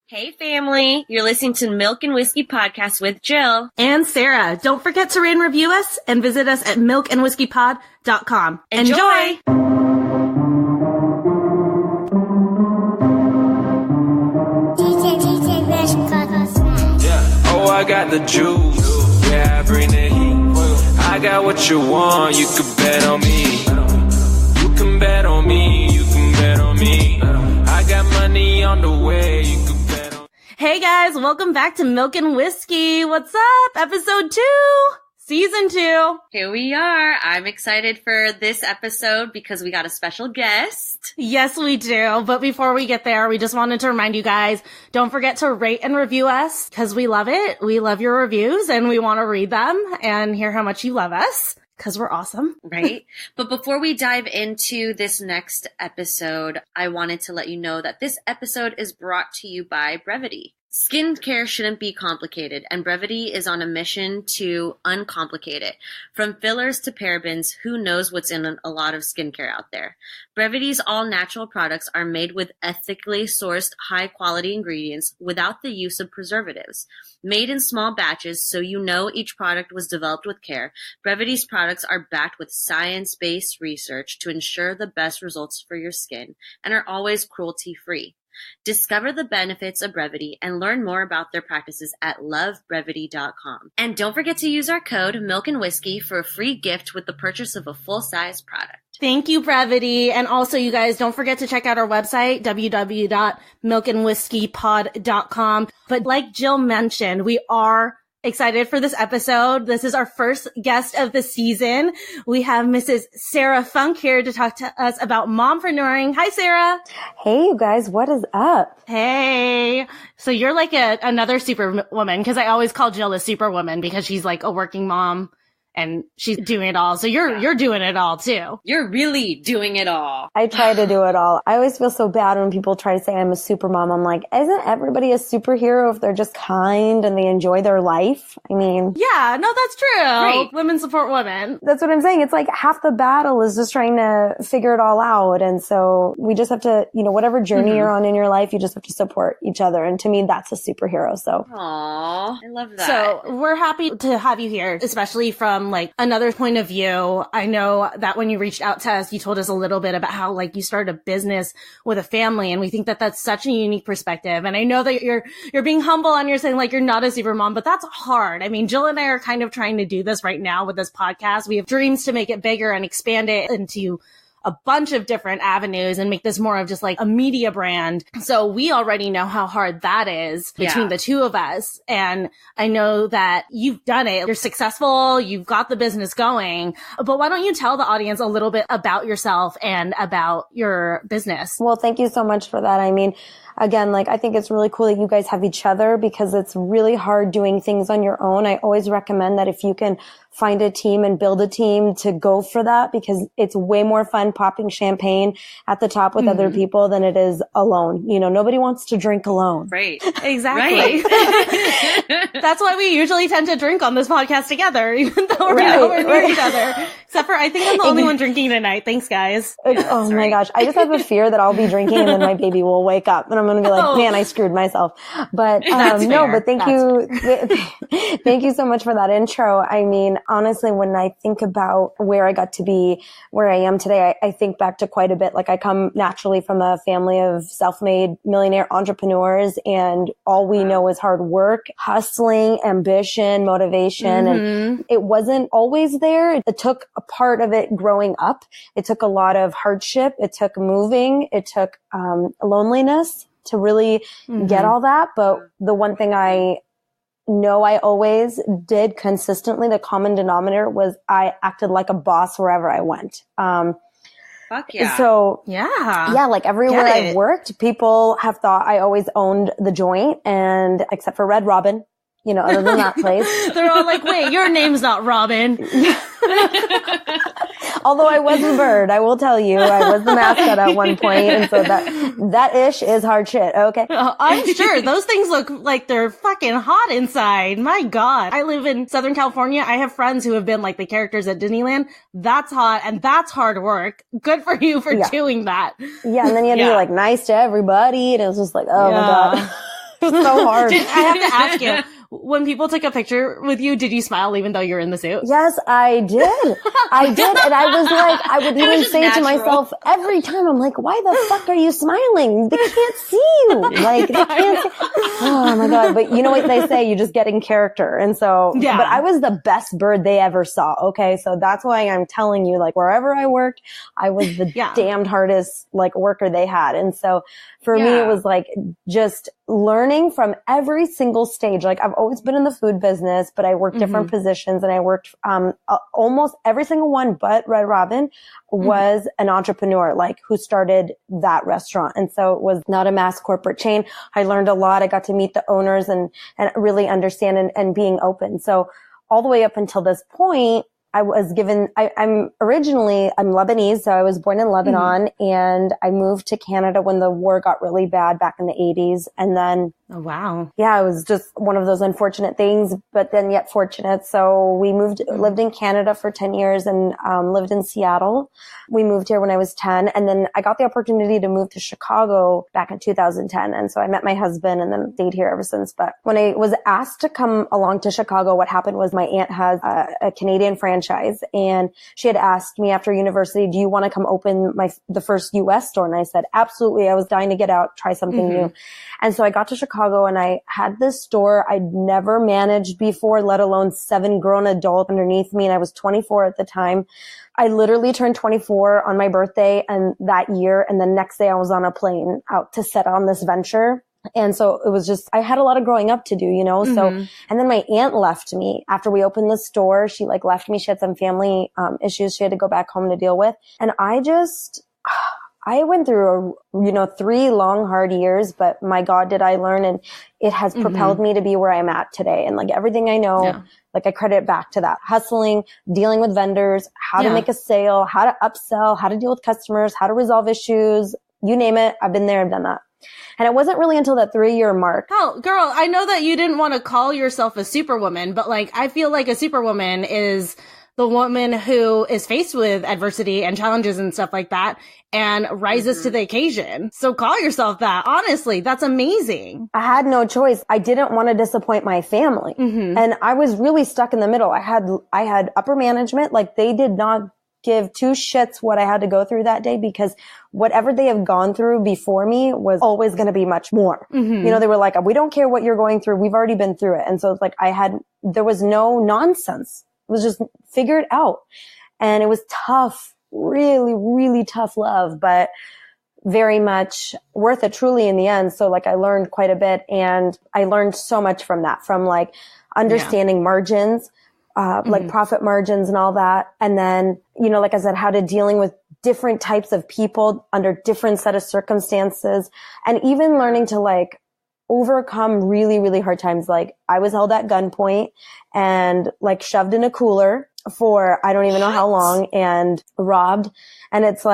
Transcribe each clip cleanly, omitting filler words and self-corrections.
Hey family, you're listening to Milk and Whiskey Podcast with Jill and Sarah. Don't forget to rate and review us and visit us at milkandwhiskeypod.com. Enjoy! Oh, I got the juice. Yeah, I bring the heat. I got what you want. You can bet on me. You can bet on me. You can bet on me. I got money on the way. You can bet on me. Hey guys, welcome back to Milk and Whiskey. What's up? Episode 2, Season 2. Here we are. I'm excited for this episode because we got a special guest. Yes, we do. But before we get there, we just wanted to remind you guys, don't forget to rate and review us because we love it. We love your reviews and we want to read them and hear how much you love us because we're awesome. Right? But before we dive into this next episode, I wanted to let you know that this episode is brought to you by Brevity. Skincare shouldn't be complicated, and Brevity is on a mission to uncomplicate it. From fillers to parabens, who knows what's in a lot of skincare out there. Brevity's all-natural products are made with ethically sourced, high-quality ingredients without the use of preservatives. Made in small batches so you know each product was developed with care, Brevity's products are backed with science-based research to ensure the best results for your skin and are always cruelty-free. Discover the benefits of Brevity and learn more about their practices at lovebrevity.com. And don't forget to use our code Milk and Whiskey for a free gift with the purchase of a full-size product. Thank you, Brevity. And also, you guys, don't forget to check out our website, www.milkandwhiskeypod.com. But like Jill mentioned, we are excited for this episode. This is our first guest of the season. We have Mrs. Sara Funk here to talk to us about mompreneuring. Hi, Sarah. Hey, you guys. What is up? Hey. So you're like another superwoman because I always call Jill a superwoman because she's like a working mom and she's doing it all. So you're doing it all too. You're really doing it all. I try to do it all. I always feel so bad when people try to say I'm a super mom. I'm like, isn't everybody a superhero if they're just kind and they enjoy their life? I mean, yeah, no, that's true. Right. Women support women. That's what I'm saying. It's like half the battle is just trying to figure it all out. And so we just have to, whatever journey you're on in your life, you just have to support each other. And to me, that's a superhero. So. Aww, I love that. So we're happy to have you here, especially from like another point of view. I know that when you reached out to us, you told us a little bit about how like you started a business with a family, and we think that that's such a unique perspective. And I know that you're being humble and you're saying like you're not a super mom, but that's hard. I mean, Jill and I are kind of trying to do this right now with this podcast. We have dreams to make it bigger and expand it into a bunch of different avenues and make this more of just like a media brand. So we already know how hard that is between the two of us. And I know that you've done it. You're successful. You've got the business going. But why don't you tell the audience a little bit about yourself and about your business? Well, thank you so much for that. I mean, again, like, I think it's really cool that you guys have each other because it's really hard doing things on your own. I always recommend that if you can find a team and build a team to go for that because it's way more fun popping champagne at the top with other people than it is alone. Nobody wants to drink alone. Right. Exactly. Right. That's why we usually tend to drink on this podcast together, even though we're nowhere near each other. Except for I think I'm the only one drinking tonight. Thanks, guys. Oh my gosh. I just have a fear that I'll be drinking and then my baby will wake up and I'm going to be like, man, I screwed myself. But no, but thank you. Thank you so much for that intro. I mean, honestly, when I think about where I got to be where I am today, I think back to quite a bit. Like I come naturally from a family of self-made millionaire entrepreneurs and all we know is hard work, hustling, ambition, motivation. And it wasn't always there. It took a part of it growing up. It took a lot of hardship. It took moving. It took loneliness to really get all that. But the one thing I know I always did consistently, the common denominator was I acted like a boss wherever I went. Fuck yeah. So yeah, like everywhere I've worked, people have thought I always owned the joint, and except for Red Robin, other than that place. They're all like, wait, your name's not Robin. Although I was a bird, I will tell you, I was the mascot at one point, and so that ish is hard shit. Okay, I'm sure those things look like they're fucking hot inside. My God, I live in Southern California. I have friends who have been like the characters at Disneyland. That's hot and that's hard work. Good for you for doing that. Yeah, and then you had to be like nice to everybody, and it was just like, oh my God. so hard. I have to ask you, when people took a picture with you, did you smile even though you're in the suit? Yes, I did. I did. And I was like, I would even say to myself every time, I'm like, why the fuck are you smiling? They can't see you. Like, they can't see. Oh my God. But you know what they say? You just get in character. And so, yeah. But I was the best bird they ever saw. Okay. So that's why I'm telling you, like, wherever I worked, I was the damned hardest, like, worker they had. And so for me, it was like just learning from every single stage. Like, I've always been in the food business, but I worked different positions, and I worked, almost every single one but Red Robin was an entrepreneur, like, who started that restaurant. And so it was not a mass corporate chain. I learned a lot. I got to meet the owners and really understand and being open. So all the way up until this point, I was given, I'm Lebanese, so I was born in Lebanon, and I moved to Canada when the war got really bad back in the 80s. And then, oh, wow. Yeah, it was just one of those unfortunate things, but then yet fortunate. So we lived in Canada for 10 years and lived in Seattle. We moved here when I was 10, and then I got the opportunity to move to Chicago back in 2010. And so I met my husband and then stayed here ever since. But when I was asked to come along to Chicago, what happened was my aunt has a Canadian franchise, and she had asked me after university, do you want to come open the first US store? And I said, absolutely. I was dying to get out, try something new. And so I got to Chicago, and I had this store I'd never managed before, let alone 7 grown adults underneath me. And I was 24 at the time. I literally turned 24 on my birthday and that year. And the next day I was on a plane out to set on this venture. And so it was just, I had a lot of growing up to do, you know? So, and then my aunt left me after we opened the store. She left me. She had some family issues she had to go back home to deal with. And I went through 3 long, hard years, but my God, did I learn, and it has propelled me to be where I'm at today. And like everything I know, I credit it back to that. Hustling, dealing with vendors, how to make a sale, how to upsell, how to deal with customers, how to resolve issues, you name it. I've been there, I've done that. And it wasn't really until that 3-year mark. Oh, girl, I know that you didn't want to call yourself a superwoman, but I feel like a superwoman is the woman who is faced with adversity and challenges and stuff like that and rises to the occasion. So call yourself that. Honestly, that's amazing. I had no choice. I didn't want to disappoint my family. And I was really stuck in the middle. I had upper management, they did not give 2 shits what I had to go through that day, because whatever they have gone through before me was always going to be much more. They were like, we don't care what you're going through. We've already been through it. And so it's there was no nonsense. It was just figure it out. And it was tough, really, really tough love, but very much worth it truly in the end. So I learned quite a bit, and I learned so much from that, from understanding margins, profit margins and all that. And then, like I said, how to dealing with different types of people under different set of circumstances, and even learning to overcome really, really hard times. I was held at gunpoint and shoved in a cooler for I don't even know how long, and robbed. And it's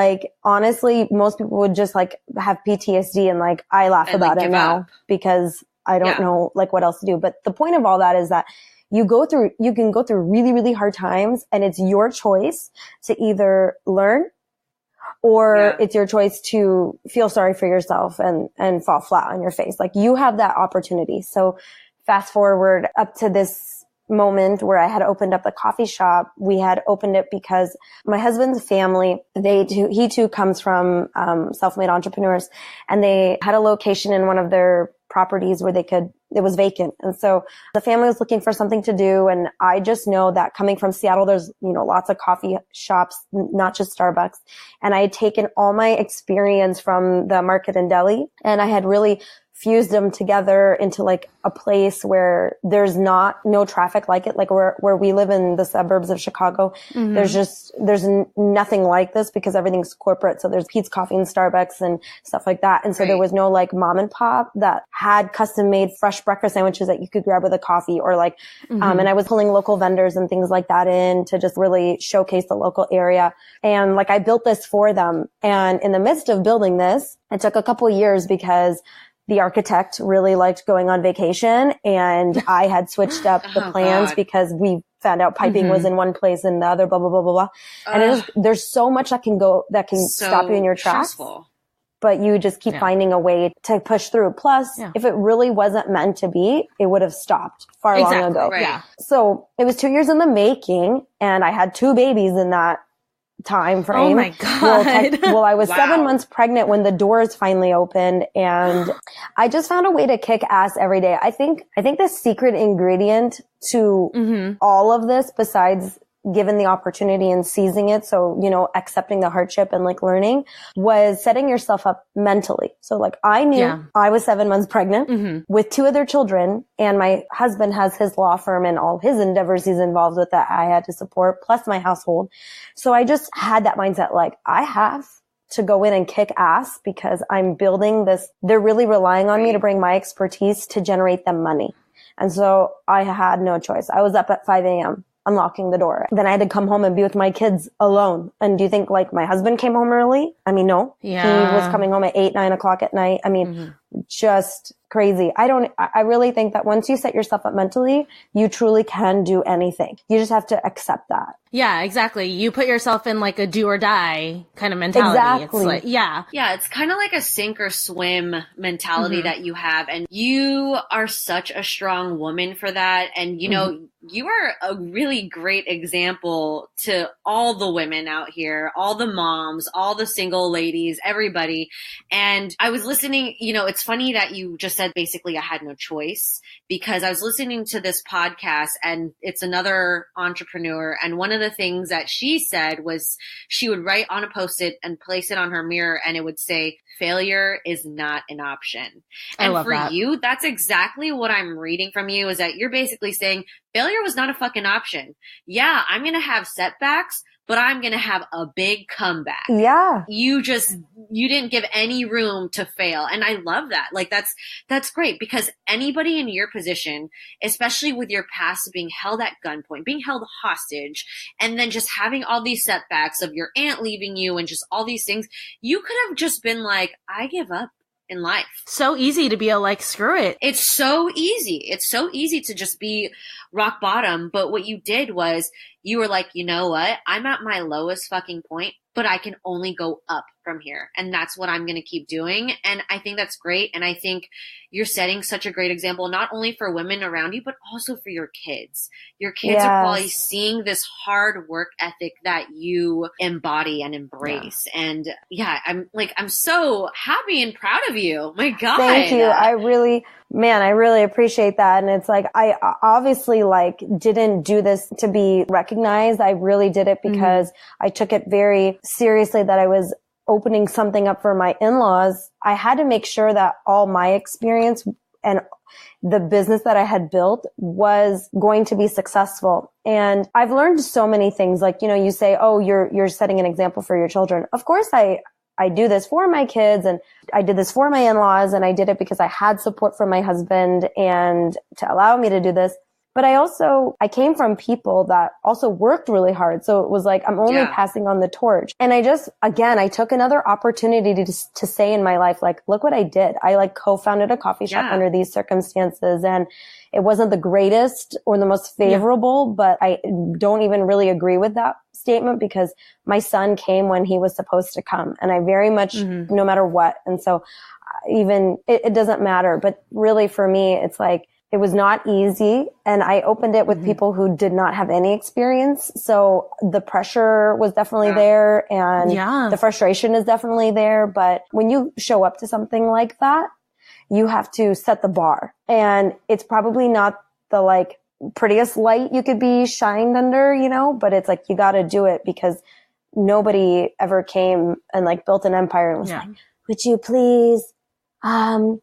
honestly, most people would just have PTSD, and I laugh about it now because I don't know what else to do. But the point of all that is that you can go through really, really hard times, and it's your choice to either learn or it's your choice to feel sorry for yourself and fall flat on your face. You have that opportunity. So fast forward up to this moment where I had opened up the coffee shop. We had opened it because my husband's family, he too comes from self-made entrepreneurs, and they had a location in one of their properties where it was vacant. And so the family was looking for something to do. And I just know that coming from Seattle, there's, lots of coffee shops, not just Starbucks. And I had taken all my experience from the market in Delhi, and I had really fused them together into a place where there's no traffic like it, where we live in the suburbs of Chicago. There's nothing like this because everything's corporate. So there's Pete's Coffee and Starbucks and stuff like that. And so there was no mom and pop that had custom made fresh breakfast sandwiches that you could grab with a coffee, or and I was pulling local vendors and things like that in to just really showcase the local area. And I built this for them. And in the midst of building this, it took a couple of years because the architect really liked going on vacation, and I had switched up the plans because we found out piping was in one place and the other, blah, blah, blah, blah, blah. And there's so much that can stop you in your tracks. Stressful. but you just keep finding a way to push through. Plus, if it really wasn't meant to be, it would have stopped far long ago. Right. Yeah. So it was 2 years in the making, and I had 2 babies in that time frame. Oh my God. Well, I was 7 months pregnant when the doors finally opened, and I just found a way to kick ass every day. I think the secret ingredient to all of this, besides given the opportunity and seizing it, so, you know, accepting the hardship and like learning, was setting yourself up mentally. So like I knew I was 7 months pregnant with 2 other children, and my husband has his law firm and all his endeavors he's involved with that I had to support, plus my household. So I just had that mindset, like I have to go in and kick ass because I'm building this. They're really relying on me to bring my expertise to generate them money. And so I had no choice. I was up at 5 a.m. unlocking the door. Then I had to come home and be with my kids alone. And do you think like my husband came home early? I mean, no. Yeah. He was coming home at 8, 9 o'clock at night. I mean, just crazy. I really think that once you set yourself up mentally, you truly can do anything. You just have to accept that. Yeah, exactly. You put yourself in like a do or die kind of mentality. Exactly. It's like, yeah, it's kind of like a sink or swim mentality that you have. And you are such a strong woman for that. And, you know, you are a really great example to all the women out here, all the moms, all the single ladies, everybody. And I was listening, you know, it's funny that you just said basically I had no choice, because I was listening to this podcast and it's another entrepreneur. And one of the things that she said was she would write on a Post-it and place it on her mirror, and it would say, failure is not an option. And for you, that's exactly what I'm reading from you, is that you're basically saying failure was not a fucking option. Yeah, I'm going to have setbacks, but I'm going to have a big comeback. Yeah. You didn't give any room to fail. And I love that. Like that's great, because anybody in your position, especially with your past being held at gunpoint, being held hostage, and then just having all these setbacks of your aunt leaving you and just all these things, you could have just been like, I give up in life. So easy to be like, screw it. It's so easy. It's so easy to just be rock bottom. But what you did was you were like, you know what? I'm at my lowest fucking point, but I can only go up from here. And that's what I'm going to keep doing. And I think that's great. And I think you're setting such a great example, not only for women around you, but also for your kids. Your kids are probably seeing this hard work ethic that you embody and embrace. Yeah. And I'm so happy and proud of you. My God. Thank you. I really appreciate that. And it's like, I obviously didn't do this to be recognized. I really did it because I took it very seriously that I was opening something up for my in-laws. I had to make sure that all my experience and the business that I had built was going to be successful. And I've learned so many things. Like, you know, you say, oh, you're setting an example for your children. Of course, I do this for my kids, and I did this for my in-laws, and I did it because I had support from my husband and to allow me to do this. But I came from people that also worked really hard. So it was like, I'm only passing on the torch. And I took another opportunity to say in my life, like, look what I did. I co-founded a coffee shop under these circumstances, and it wasn't the greatest or the most favorable, but I don't even really agree with that statement, because my son came when he was supposed to come, and I very much, no matter what. And so even it doesn't matter. But really for me, it's like, it was not easy, and I opened it with people who did not have any experience. So the pressure was definitely there, and the frustration is definitely there. But when you show up to something like that, you have to set the bar, and it's probably not the prettiest light you could be shined under, you know, but it's like, you got to do it, because nobody ever came and built an empire and was like, would you please do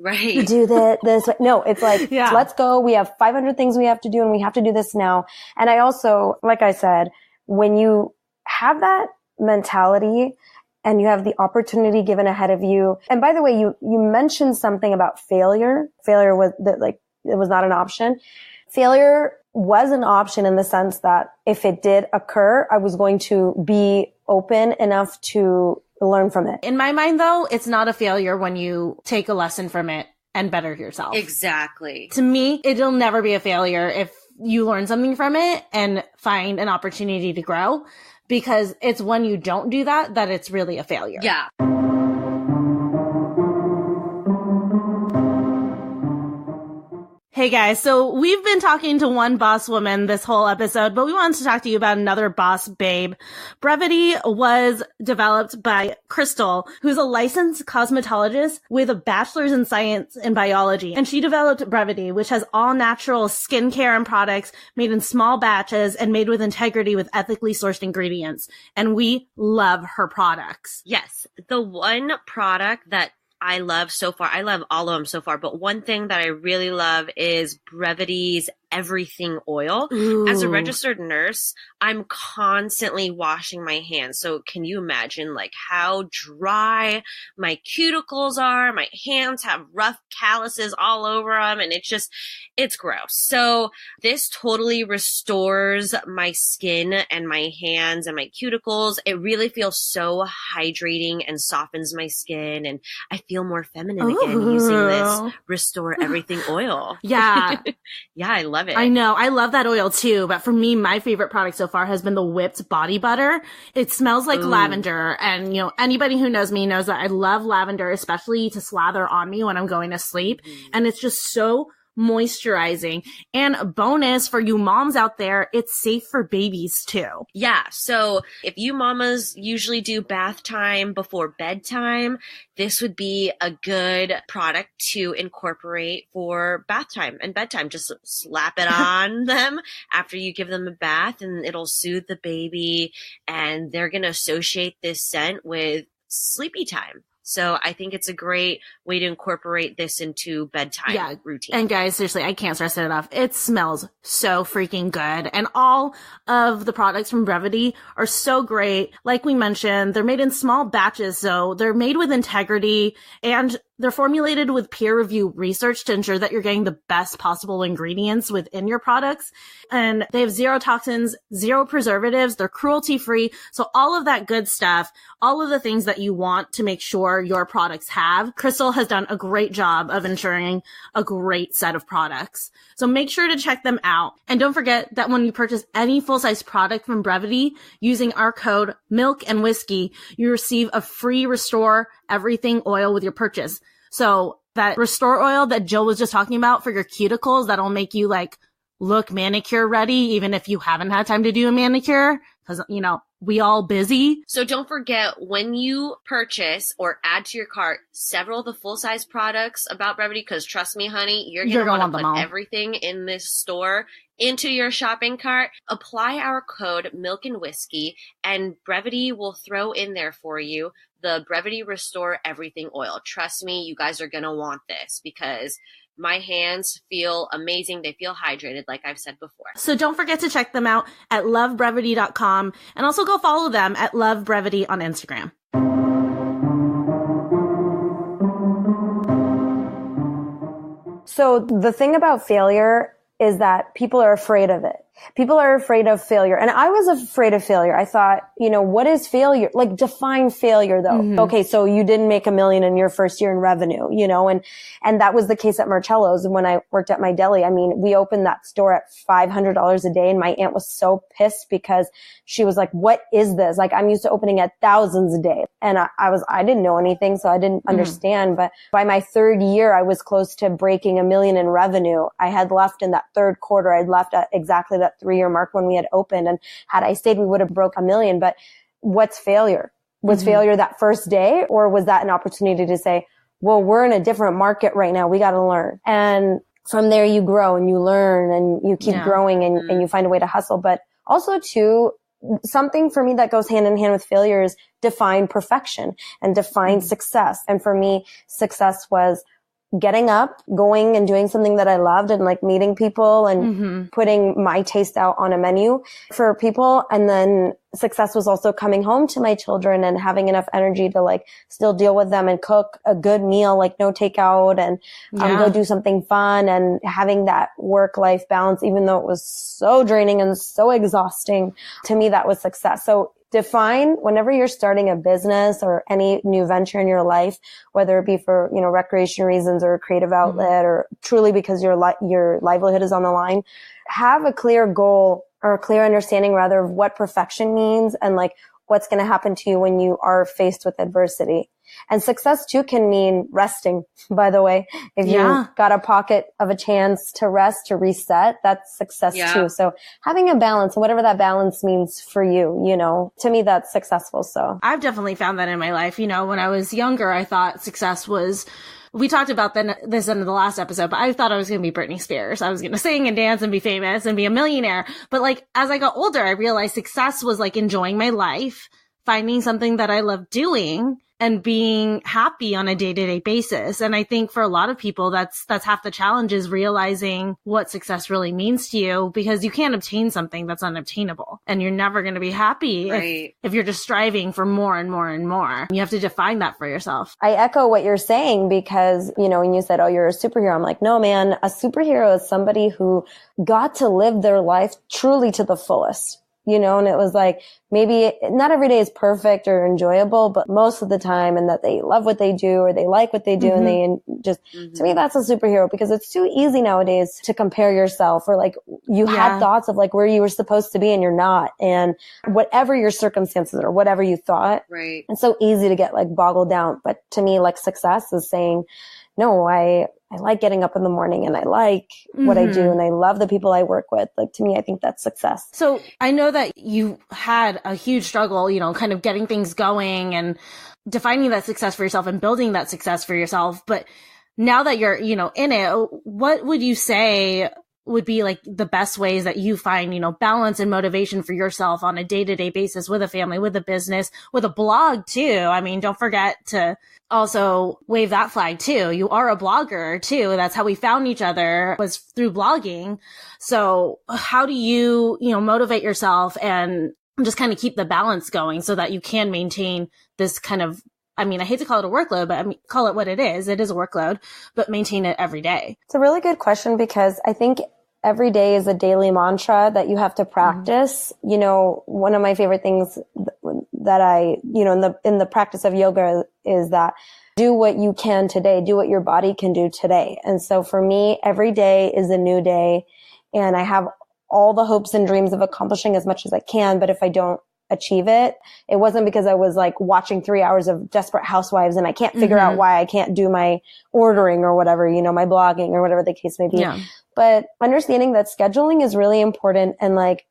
this. No, it's like, let's go. We have 500 things we have to do, and we have to do this now. And I also, like I said, when you have that mentality and you have the opportunity given ahead of you. And by the way, you mentioned something about failure. Failure was it was not an option. Failure was an option in the sense that if it did occur, I was going to be open enough to learn from it. In my mind, though, it's not a failure when you take a lesson from it and better yourself. Exactly. To me, it'll never be a failure if you learn something from it and find an opportunity to grow, because it's when you don't do that it's really a failure. Yeah. Hey guys, so we've been talking to one boss woman this whole episode, but we wanted to talk to you about another boss babe. Brevity was developed by Crystal, who's a licensed cosmetologist with a bachelor's in science and biology. And she developed Brevity, which has all natural skincare and products made in small batches and made with integrity with ethically sourced ingredients. And we love her products. Yes. The one product that I love so far, I love all of them so far, but one thing that I really love is Brevity's Everything Oil. Ooh. As a registered nurse, I'm constantly washing my hands. So can you imagine like how dry my cuticles are? My hands have rough calluses all over them, and it's gross. So this totally restores my skin and my hands and my cuticles. It really feels so hydrating and softens my skin, and I feel more feminine again using this Restore Everything Oil. Yeah. Yeah, I love it. I know. I love that oil too. But for me, my favorite product so far has been the whipped body butter. It smells like lavender. And, you know, anybody who knows me knows that I love lavender, especially to slather on me when I'm going to sleep. And it's just so moisturizing. And a bonus for you moms out there, it's safe for babies too. Yeah. So if you mamas usually do bath time before bedtime, this would be a good product to incorporate for bath time and bedtime. Just slap it on them after you give them a bath, and it'll soothe the baby, and they're going to associate this scent with sleepy time. So I think it's a great way to incorporate this into bedtime routine. And guys, seriously, I can't stress it enough. It smells so freaking good. And all of the products from Brevity are so great. Like we mentioned, they're made in small batches. So they're made with integrity, and they're formulated with peer-reviewed research to ensure that you're getting the best possible ingredients within your products. And they have 0 toxins, 0 preservatives. They're cruelty-free. So all of that good stuff, all of the things that you want to make sure your products have, Crystal has done a great job of ensuring a great set of products. So make sure to check them out. And don't forget that when you purchase any full-size product from Brevity using our code Milk and Whiskey, you receive a free Restore Everything oil with your purchase. So that Restore oil that Jill was just talking about for your cuticles, that'll make you like look manicure ready, even if you haven't had time to do a manicure, because, you know, we all busy. So don't forget, when you purchase or add to your cart several of the full-size products about Brevity, because trust me, honey, you're going to want to put everything in this store into your shopping cart. Apply our code Milk and Whiskey, and Brevity will throw in there for you the Brevity Restore Everything Oil. Trust me, you guys are going to want this because my hands feel amazing. They feel hydrated, like I've said before. So don't forget to check them out at lovebrevity.com, and also go follow them at lovebrevity on Instagram. So the thing about failure is that people are afraid of it. People are afraid of failure. And I was afraid of failure. I thought, you know, what is failure? Like, define failure though. Mm-hmm. Okay. So you didn't make $1 million in your first year in revenue, you know, and that was the case at Marcello's. And when I worked at my deli, I mean, we opened that store at $500 a day. And my aunt was so pissed because she was like, what is this? Like, I'm used to opening at thousands a day. And I didn't know anything. So I didn't understand. But by my 3rd year, I was close to breaking $1 million in revenue. I had left in that 3rd quarter. I'd left at exactly that 3-year mark when we had opened. And had I stayed, we would have broke $1 million. But what's failure? Was failure that first day? Or was that an opportunity to say, well, we're in a different market right now. We got to learn. And from there you grow and you learn and you keep growing and you find a way to hustle. But also too, something for me that goes hand in hand with failure is define perfection and define success. And for me, success was getting up, going and doing something that I loved and like meeting people and putting my taste out on a menu for people. And then success was also coming home to my children and having enough energy to like still deal with them and cook a good meal, like no takeout, and go do something fun and having that work-life balance, even though it was so draining and so exhausting. To me, that was success. So define whenever you're starting a business or any new venture in your life, whether it be for, you know, recreation reasons or a creative outlet or truly because your livelihood is on the line, have a clear goal or a clear understanding rather of what perfection means and like what's going to happen to you when you are faced with adversity. And success too can mean resting, by the way. If you got a pocket of a chance to rest, to reset, that's success too. So having a balance, whatever that balance means for you, you know, to me, that's successful. So I've definitely found that in my life. You know, when I was younger, I thought success was, we talked about this in the last episode, but I thought I was going to be Britney Spears. I was going to sing and dance and be famous and be a millionaire. But like, as I got older, I realized success was like enjoying my life, finding something that I love doing, and being happy on a day-to-day basis. And I think for a lot of people, that's half the challenge, is realizing what success really means to you, because you can't obtain something that's unobtainable, and you're never going to be happy if you're just striving for more and more and more. You have to define that for yourself. I echo what you're saying, because, you know, when you said, oh, you're a superhero, I'm like, no, man, a superhero is somebody who got to live their life truly to the fullest. You know, and it was like, maybe not every day is perfect or enjoyable, but most of the time, and that they love what they do, or they like what they do. And they just, to me, that's a superhero, because it's too easy nowadays to compare yourself, or like you had thoughts of like where you were supposed to be and you're not. And whatever your circumstances or whatever you thought, it's so easy to get like boggled down. But to me, like success is saying, no, I like getting up in the morning, and I like what I do, and I love the people I work with. Like, to me, I think that's success. So I know that you had a huge struggle, you know, kind of getting things going and defining that success for yourself and building that success for yourself. But now that you're, you know, in it, what would you say would be like the best ways that you find, you know, balance and motivation for yourself on a day-to-day basis, with a family, with a business, with a blog too? I mean, don't forget to also wave that flag too. You are a blogger too. That's how we found each other, was through blogging. So how do you, you know, motivate yourself and just kind of keep the balance going so that you can maintain this kind of, I mean, I hate to call it a workload, but I mean, call it what it is. It is a workload, but maintain it every day. It's a really good question, because I think every day is a daily mantra that you have to practice. You know, one of my favorite things that I, you know, in the practice of yoga is that do what you can today, do what your body can do today. And so for me, every day is a new day, and I have all the hopes and dreams of accomplishing as much as I can. But if I don't achieve it, it wasn't because I was like watching 3 hours of Desperate Housewives and I can't figure out why I can't do my ordering or whatever, you know, my blogging or whatever the case may be. But understanding that scheduling is really important, and like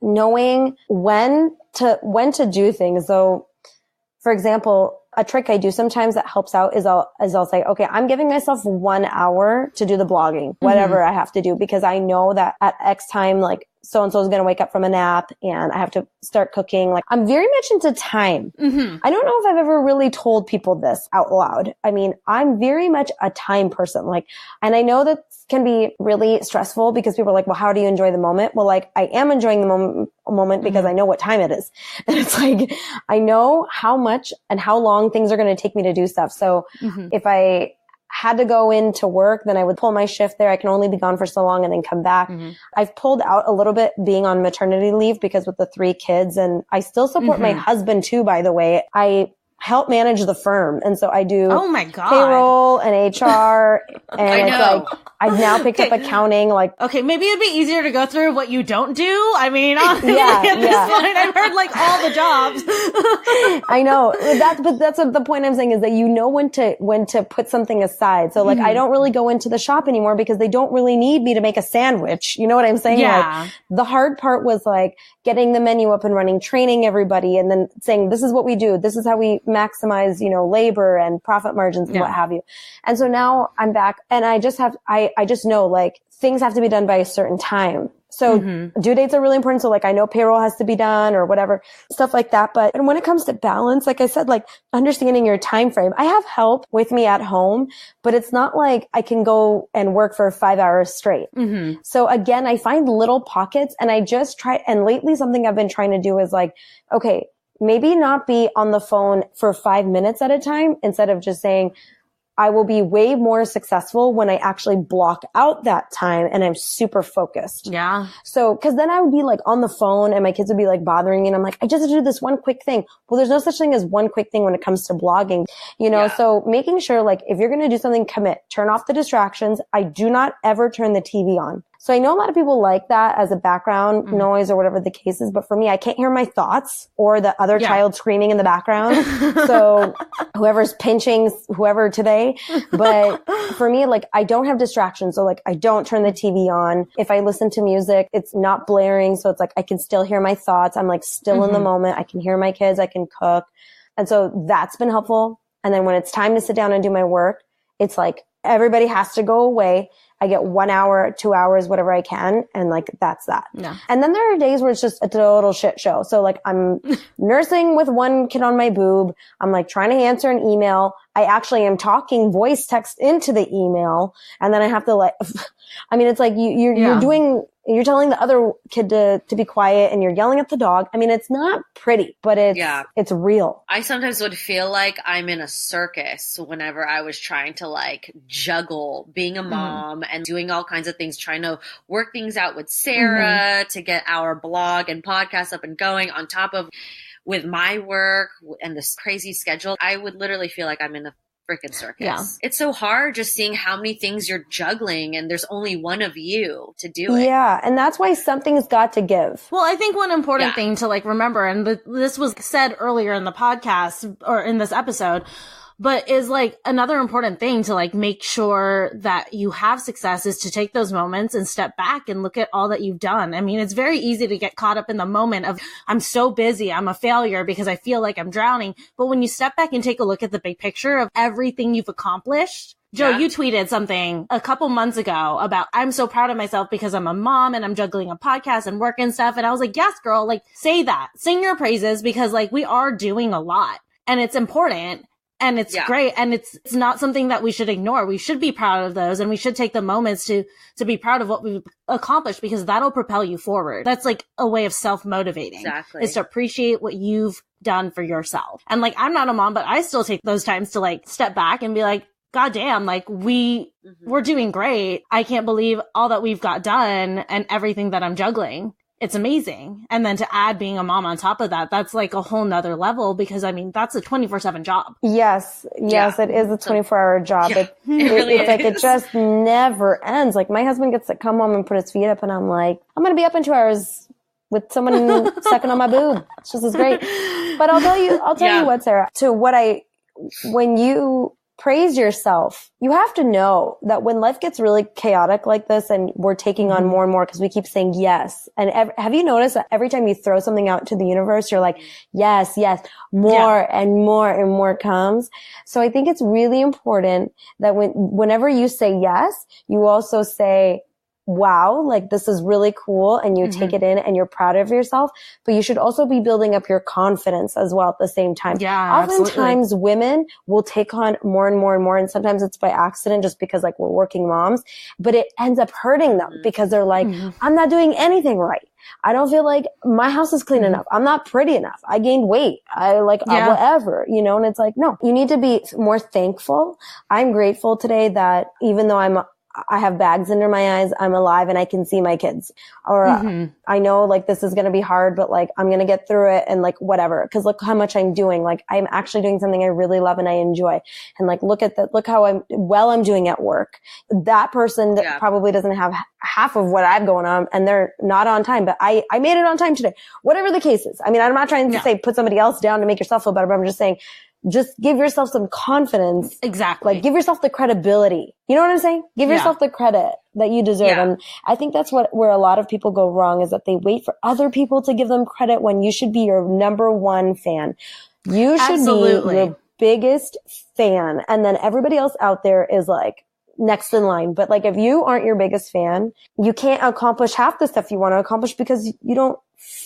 knowing when to do things. So for example, a trick I do sometimes that helps out is I'll say, okay, I'm giving myself 1 hour to do the blogging, whatever I have to do, because I know that at X time, like so-and-so is going to wake up from a nap and I have to start cooking. Like, I'm very much into time. I don't know if I've ever really told people this out loud. I mean, I'm very much a time person. Like, and I know that can be really stressful, because people are like, well, how do you enjoy the moment? Well, like, I am enjoying the moment because I know what time it is. And it's like, I know how much and how long things are going to take me to do stuff. So if I had to go into work, then I would pull my shift there. I can only be gone for so long and then come back. I've pulled out a little bit being on maternity leave, because with the 3 kids, and I still support my husband too, by the way. I help manage the firm. And so I do payroll and HR. And it's like, I've now picked up accounting. Like, okay, maybe it'd be easier to go through what you don't do. I mean, at this point, I've heard like all the jobs. I know but that's what the point I'm saying is that you know when to put something aside. So like, I don't really go into the shop anymore because they don't really need me to make a sandwich. You know what I'm saying? Yeah. Like, the hard part was like getting the menu up and running, training everybody, and then saying, this is what we do. This is how we maximize, you know, labor and profit margins and what have you. And so now I'm back, and I just know like things have to be done by a certain time. So due dates are really important. So like, I know payroll has to be done or whatever, stuff like that. But and when it comes to balance, like I said, like understanding your time frame, I have help with me at home, but it's not like I can go and work for 5 hours straight. So again, I find little pockets, and I just try. And lately something I've been trying to do is like, okay, maybe not be on the phone for 5 minutes at a time, instead of just saying, I will be way more successful when I actually block out that time and I'm super focused. Yeah. So, cause then I would be like on the phone and my kids would be like bothering me, and I'm like, I just have to do this one quick thing. Well, there's no such thing as one quick thing when it comes to blogging, you know? So making sure like if you're going to do something, commit, turn off the distractions. I do not ever turn the TV on. So I know a lot of people like that as a background noise or whatever the case is. But for me, I can't hear my thoughts or the other child screaming in the background. So whoever's pinching whoever today. But for me, like, I don't have distractions. So like, I don't turn the TV on. If I listen to music, it's not blaring. So it's like, I can still hear my thoughts. I'm like still in the moment. I can hear my kids. I can cook. And so that's been helpful. And then when it's time to sit down and do my work, it's like everybody has to go away. I get 1 hour, 2 hours, whatever I can. And like, that's that. Yeah. And then there are days where it's just a total shit show. So like, I'm nursing with one kid on my boob. I'm like trying to answer an email. I actually am talking voice text into the email. And then I have to like, I mean, it's like you're telling the other kid to be quiet and you're yelling at the dog. I mean, it's not pretty, but it's real. I sometimes would feel like I'm in a circus whenever I was trying to like juggle being a mom and doing all kinds of things, trying to work things out with Sara to get our blog and podcast up and going on top of with my work and this crazy schedule. I would literally feel like I'm in a freaking circus. Yeah. It's so hard just seeing how many things you're juggling and there's only one of you to do it. Yeah. And that's why something's got to give. Well, I think one important thing to like remember, and this was said earlier in the podcast or in this episode, but is like another important thing to like make sure that you have success is to take those moments and step back and look at all that you've done. I mean, it's very easy to get caught up in the moment of I'm so busy, I'm a failure because I feel like I'm drowning. But when you step back and take a look at the big picture of everything you've accomplished, Joe, you tweeted something a couple months ago about I'm so proud of myself because I'm a mom and I'm juggling a podcast and work and stuff. And I was like, yes, girl, like say that, sing your praises because like we are doing a lot and it's important. And it's great. And it's not something that we should ignore. We should be proud of those and we should take the moments to be proud of what we've accomplished because that'll propel you forward. That's like a way of self-motivating. Exactly. Is to appreciate what you've done for yourself. And like, I'm not a mom, but I still take those times to like step back and be like, God damn, like we're doing great. I can't believe all that we've got done and everything that I'm juggling. It's amazing. And then to add being a mom on top of that, that's like a whole nother level because I mean, that's a 24/7 job. Yes, it is a 24-hour job. Yeah, it really it's like, it just never ends. Like my husband gets to come home and put his feet up and I'm like, I'm going to be up in 2 hours with someone sucking on my boob. It's just as great. But I'll tell you what, Sara, when you praise yourself, you have to know that when life gets really chaotic like this and we're taking on more and more because we keep saying yes. And have you noticed that every time you throw something out to the universe, you're like, yes, more and more and more comes. So I think it's really important that whenever you say yes, you also say, wow, like this is really cool. And you take it in and you're proud of yourself, but you should also be building up your confidence as well at the same time. Yeah, oftentimes women will take on more and more and more. And sometimes it's by accident just because like we're working moms, but it ends up hurting them because they're like, I'm not doing anything right. I don't feel like my house is clean enough. I'm not pretty enough. I gained weight. I like whatever, and it's like, no, you need to be more thankful. I'm grateful today that even though I have bags under my eyes, I'm alive and I can see my kids. Or I know like this is going to be hard, but like I'm going to get through it and like whatever. Cause look how much I'm doing. Like I'm actually doing something I really love and I enjoy. And like look how I'm doing at work. That person that probably doesn't have half of what I've going on and they're not on time, but I made it on time today. Whatever the case is. I mean, I'm not trying to say put somebody else down to make yourself feel better, but I'm just saying, just give yourself some confidence. Exactly. Like give yourself the credibility. You know what I'm saying? Give yourself the credit that you deserve. Yeah. And I think that's where a lot of people go wrong is that they wait for other people to give them credit when you should be your number one fan. You should be your biggest fan. And then everybody else out there is like next in line. But like if you aren't your biggest fan, you can't accomplish half the stuff you want to accomplish because you don't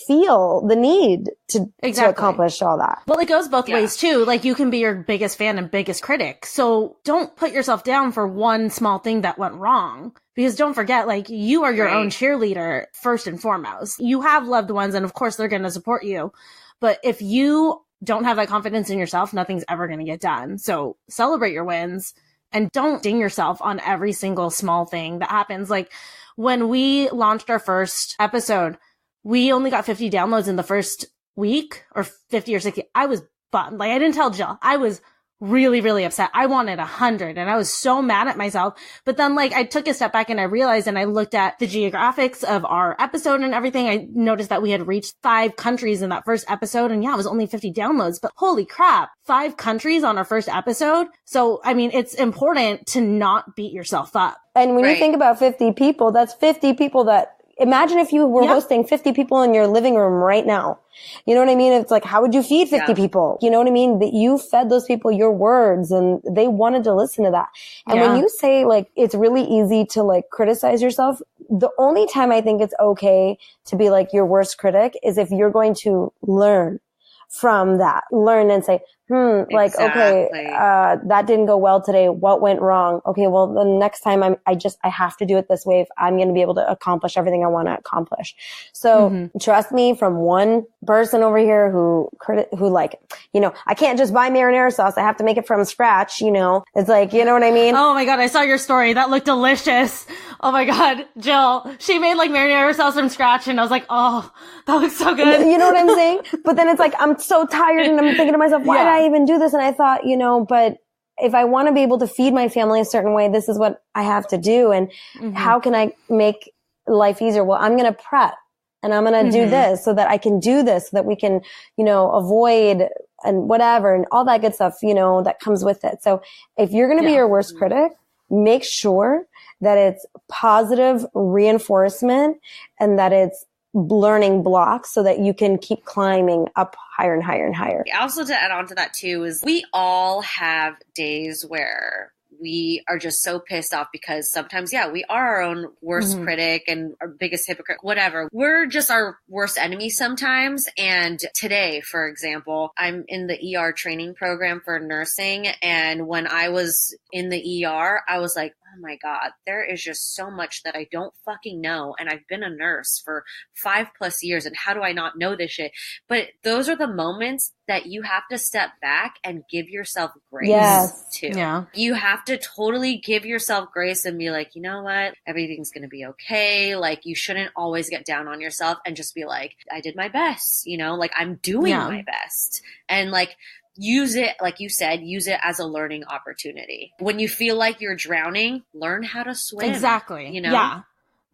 feel the need to accomplish all that. Well, it goes both ways too. Like you can be your biggest fan and biggest critic. So don't put yourself down for one small thing that went wrong. Because don't forget, like you are your own cheerleader first and foremost. You have loved ones and of course they're going to support you. But if you don't have that confidence in yourself, nothing's ever going to get done. So celebrate your wins and don't ding yourself on every single small thing that happens. Like when we launched our first episode, we only got 50 downloads in the first week or 50 or 60. I was bummed. Like I didn't tell Jill. I was really, really upset. I wanted 100 and I was so mad at myself. But then like I took a step back and I realized, and I looked at the geographics of our episode and everything. I noticed that we had reached 5 countries in that first episode. And yeah, it was only 50 downloads, but holy crap, 5 countries on our first episode. So, I mean, it's important to not beat yourself up. And when you think about 50 people, that's 50 people that, imagine if you were hosting 50 people in your living room right now. You know what I mean? It's like, how would you feed 50 people? You know what I mean? That you fed those people your words and they wanted to listen to that. And when you say like, it's really easy to like criticize yourself, the only time I think it's okay to be like your worst critic is if you're going to learn from that, learn and say, like, okay, that didn't go well today. What went wrong? Okay, well, the next time I have to do it this way if I'm going to be able to accomplish everything I want to accomplish. So trust me, from one person over here who like, you know, I can't just buy marinara sauce. I have to make it from scratch. You know, it's like, you know what I mean? Oh my God. I saw your story. That looked delicious. Oh my God. Jill, she made like marinara sauce from scratch. And I was like, oh, that looks so good. You know what I'm saying? But then it's like, I'm so tired and I'm thinking to myself, why did I even do this? And I thought, you know, but if I want to be able to feed my family a certain way, this is what I have to do. And how can I make life easier? Well, I'm going to prep and I'm going to do this so that I can do this, so that we can, you know, avoid and whatever and all that good stuff, you know, that comes with it. So if you're going to be your worst critic, make sure that it's positive reinforcement and that it's learning blocks so that you can keep climbing up higher and higher and higher. Also, to add on to that too, is we all have days where we are just so pissed off because sometimes, we are our own worst critic and our biggest hypocrite, whatever. We're just our worst enemy sometimes. And today, for example, I'm in the ER training program for nursing. And when I was in the ER, I was like, oh my God, there is just so much that I don't fucking know. And I've been a nurse for 5+ years. And how do I not know this shit? But those are the moments that you have to step back and give yourself grace to. Yeah. You have to totally give yourself grace and be like, you know what? Everything's going to be okay. Like, you shouldn't always get down on yourself and just be like, I did my best, you know, like I'm doing my best. And like, use it, like you said, use it as a learning opportunity. When you feel like you're drowning, learn how to swim. Exactly. You know? Yeah.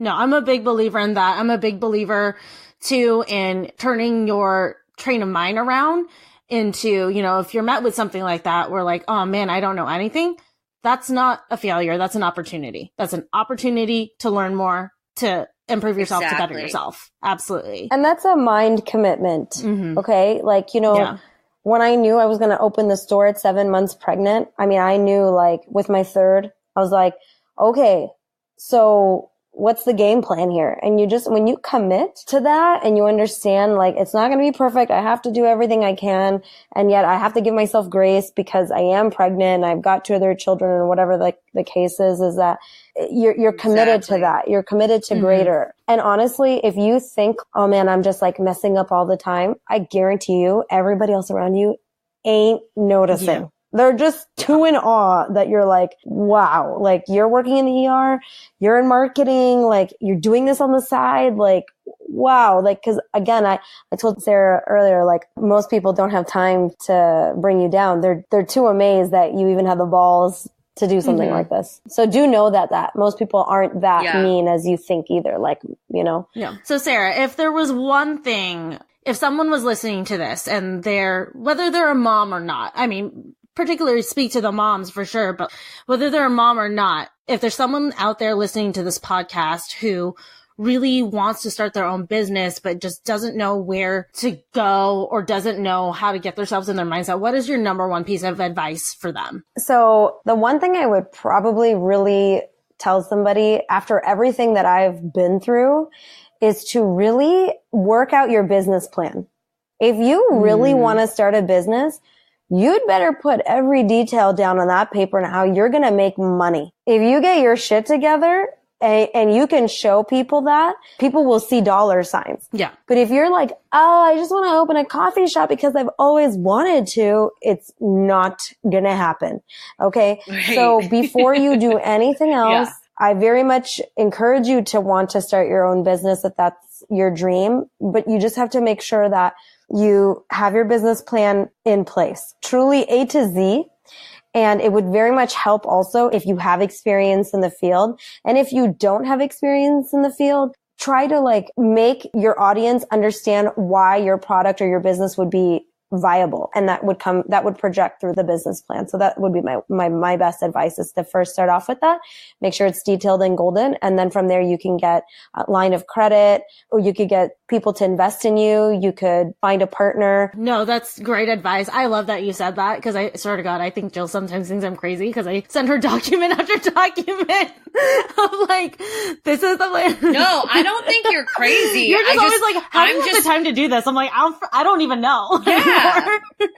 No, I'm a big believer in that. I'm a big believer too in turning your train of mind around into, you know, if you're met with something like that, where like, oh man, I don't know anything. That's not a failure. That's an opportunity. That's an opportunity to learn more, to improve yourself, to better yourself. Absolutely. And that's a mind commitment. Okay. Like, you know, when I knew I was going to open the store at 7 months pregnant, I mean, I knew like with my third, I was like, okay, so what's the game plan here? And you just, when you commit to that and you understand, like, it's not going to be perfect. I have to do everything I can. And yet I have to give myself grace because I am pregnant and I've got 2 other children, and whatever the case is that you're committed to that. You're committed to greater. And honestly, if you think, oh man, I'm just like messing up all the time, I guarantee you everybody else around you ain't noticing. They're just too in awe that you're like, wow, like you're working in the ER, you're in marketing, like you're doing this on the side, like, wow. Like, cause again, I told Sara earlier, like most people don't have time to bring you down. They're too amazed that you even have the balls to do something like this. So do know that most people aren't that mean as you think either. Like, you know? Yeah. So Sara, if there was one thing, if someone was listening to this and whether they're a mom or not, I mean, particularly speak to the moms for sure, but whether they're a mom or not, if there's someone out there listening to this podcast who really wants to start their own business, but just doesn't know where to go or doesn't know how to get themselves in their mindset, what is your number one piece of advice for them? So the one thing I would probably really tell somebody after everything that I've been through is to really work out your business plan. If you really want to start a business, you'd better put every detail down on that paper and how you're going to make money. If you get your shit together and you can show people that, people will see dollar signs. Yeah. But if you're like, oh, I just want to open a coffee shop because I've always wanted to, it's not going to happen. Okay. Right. So before you do anything else, I very much encourage you to want to start your own business if that's your dream, but you just have to make sure that you have your business plan in place, truly A to Z. And it would very much help also if you have experience in the field. And if you don't have experience in the field, try to like make your audience understand why your product or your business would be viable. And that would project through the business plan. So that would be my best advice, is to first start off with that. Make sure it's detailed and golden. And then from there, you can get a line of credit, or you could get people to invest in you. You could find a partner. No, that's great advice. I love that you said that, because I swear to God, I think Jill sometimes thinks I'm crazy because I send her document after document of like, this is the way. No, I don't think you're crazy. You're just always like, how do you have the time to do this? I'm like, I don't even know. Yeah.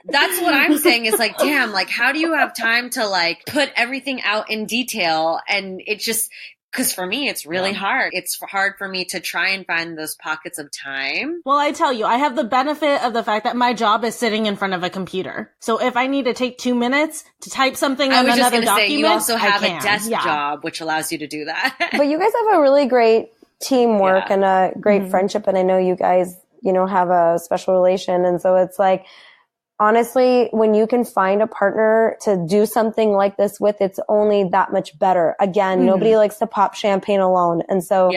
That's what I'm saying is like, damn, like, how do you have time to like put everything out in detail? And it just, because for me, it's really hard. It's hard for me to try and find those pockets of time. Well, I tell you, I have the benefit of the fact that my job is sitting in front of a computer. So if I need to take 2 minutes to type something on another document, say, you also have a desk job, which allows you to do that. But you guys have a really great teamwork and a great friendship. And I know you guys, have a special relation. And so it's like, honestly, when you can find a partner to do something like this with, it's only that much better. Again, nobody likes to pop champagne alone. And so,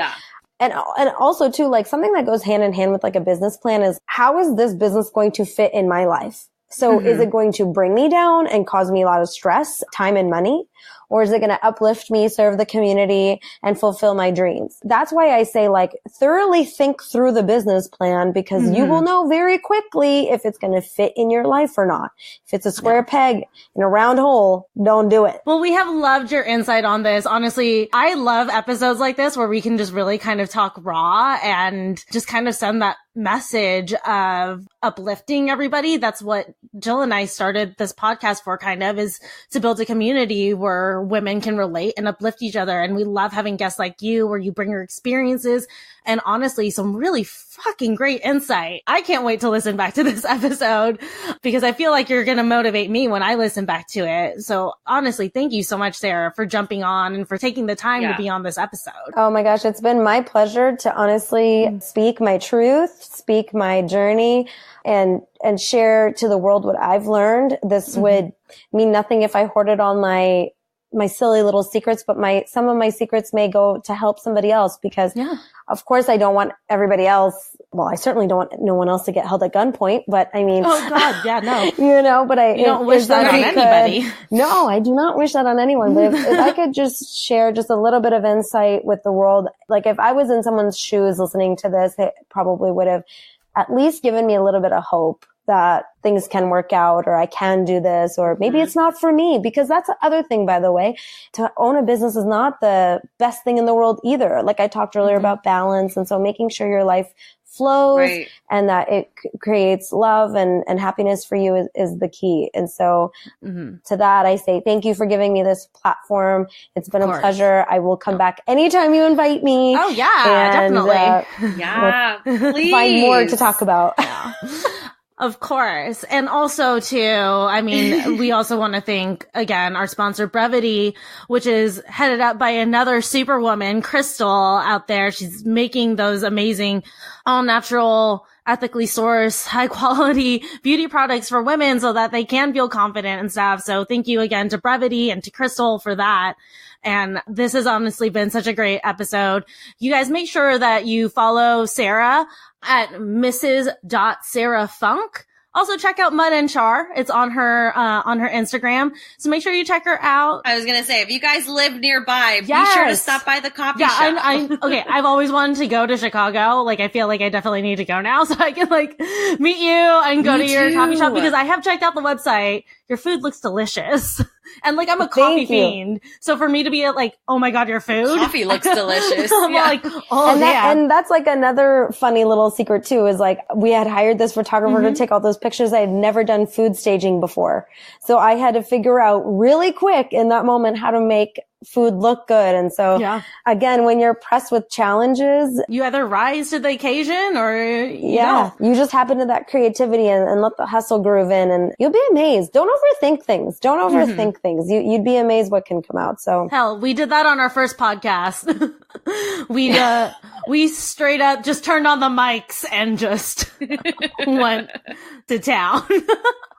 and also too, like something that goes hand in hand with like a business plan is, how is this business going to fit in my life? So is it going to bring me down and cause me a lot of stress, time and money? Or is it going to uplift me, serve the community, and fulfill my dreams? That's why I say, like, thoroughly think through the business plan, because you will know very quickly if it's going to fit in your life or not. If it's a square peg in a round hole, don't do it. Well, we have loved your insight on this. Honestly, I love episodes like this where we can just really kind of talk raw and just kind of send that message of uplifting everybody. That's what Jill and I started this podcast for, kind of, is to build a community where women can relate and uplift each other. And we love having guests like you, where you bring your experiences and honestly some really fucking great insight. I can't wait to listen back to this episode, because I feel like you're going to motivate me when I listen back to it. So honestly, thank you so much, Sara, for jumping on and for taking the time to be on this episode. Oh my gosh, it's been my pleasure to honestly speak my truth, speak my journey, and share to the world what I've learned. This would mean nothing if I hoarded all my silly little secrets, but some of my secrets may go to help somebody else, because of course I don't want everybody else. Well, I certainly don't want no one else to get held at gunpoint, but I mean, oh God, yeah, no, but you don't wish that on anybody. No, I do not wish that on anyone. But if I could just share just a little bit of insight with the world, like if I was in someone's shoes listening to this, it probably would have at least given me a little bit of hope that things can work out, or I can do this, or maybe it's not for me. Because that's the other thing, by the way, to own a business is not the best thing in the world either. Like I talked earlier about balance. And so making sure your life flows and that it creates love and happiness for you is the key. And so to that, I say thank you for giving me this platform. It's been a pleasure. I will come back anytime you invite me. Oh yeah, and, definitely. Please. Find more to talk about. Of course. And also too, I mean, we also want to thank again our sponsor Brevity, which is headed up by another superwoman, Crystal, out there. She's making those amazing all natural, ethically sourced, high quality beauty products for women so that they can feel confident and stuff. So thank you again to Brevity and to Crystal for that. And this has honestly been such a great episode. You guys make sure that you follow Sara at Mrs.SaraFunk. Also check out Mud and Char. It's on her Instagram. So make sure you check her out. I was going to say, if you guys live nearby, be sure to stop by the coffee shop. Okay. I've always wanted to go to Chicago. Like, I feel like I definitely need to go now so I can like meet you and go to your coffee shop, because I have checked out the website. Your food looks delicious. And like, I'm a coffee fiend. So for me to be like, oh my God, your food. Coffee looks delicious. I'm like, oh yeah. And that's like another funny little secret too, is like, we had hired this photographer to take all those pictures. I had never done food staging before. So I had to figure out really quick in that moment how to make food look good. And so again, when you're pressed with challenges, you either rise to the occasion or you just tap into that creativity and let the hustle groove in, and you'll be amazed. Don't overthink things. Don't overthink things. You'd be amazed what can come out. So hell, we did that on our first podcast. We straight up just turned on the mics and just went to town.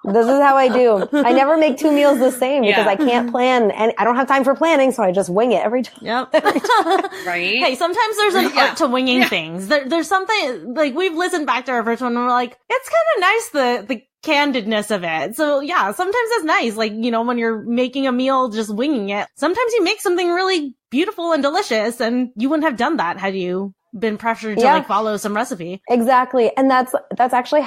This is how I do. I never make 2 meals the same because I can't plan and I don't have time for planning. So I just wing it every time. Yep. Right. Hey, sometimes there's an art to winging things. There's something like we've listened back to our first one and we're like, it's kind of nice, the candidness of it. So yeah, sometimes it's nice. Like, you know, when you're making a meal, just winging it. Sometimes you make something really beautiful and delicious and you wouldn't have done that had you been pressured to like follow some recipe. Exactly. And that's actually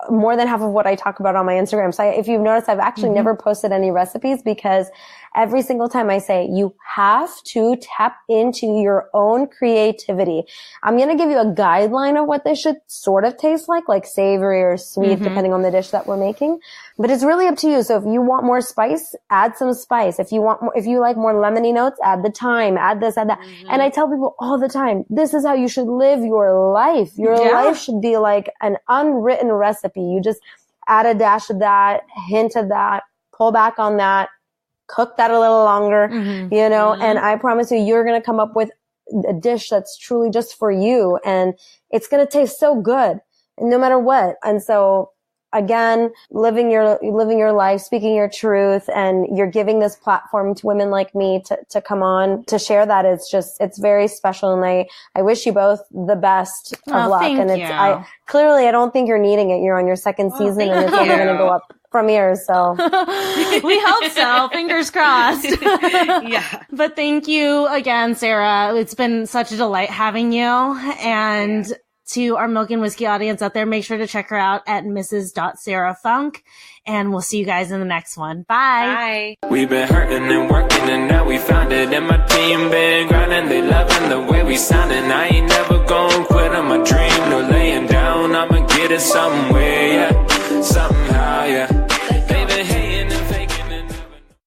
more than half of what I talk about on my Instagram. So if you've noticed, I've actually never posted any recipes because every single time I say you have to tap into your own creativity. I'm going to give you a guideline of what this should sort of taste like savory or sweet, depending on the dish that we're making. But it's really up to you. So if you want more spice, add some spice. If you like more lemony notes, add the thyme, add this, add that. And I tell people all the time, this is how you should live your life. Your life should be like an unwritten recipe. You just add a dash of that, hint of that, pull back on that, cook that a little longer, you know, and I promise you're going to come up with a dish that's truly just for you. And it's going to taste so good no matter what. And so again, living your life, speaking your truth, and you're giving this platform to women like me to come on to share that. It's very special. And I wish you both the best of luck. And I don't think you're needing it. You're on your second season and it's only going to go up from here. So we hope so. Fingers crossed. But thank you again, Sara. It's been such a delight having you. And to our Milk and Whiskey audience out there, make sure to check her out at Mrs.SaraFunk. And we'll see you guys in the next one. Bye. Bye. We've been hurting and working and now we found it. And my team been grinding, they loving the way we sounding. I ain't never gonna quit on my dream, no laying down. I'ma get it somewhere, something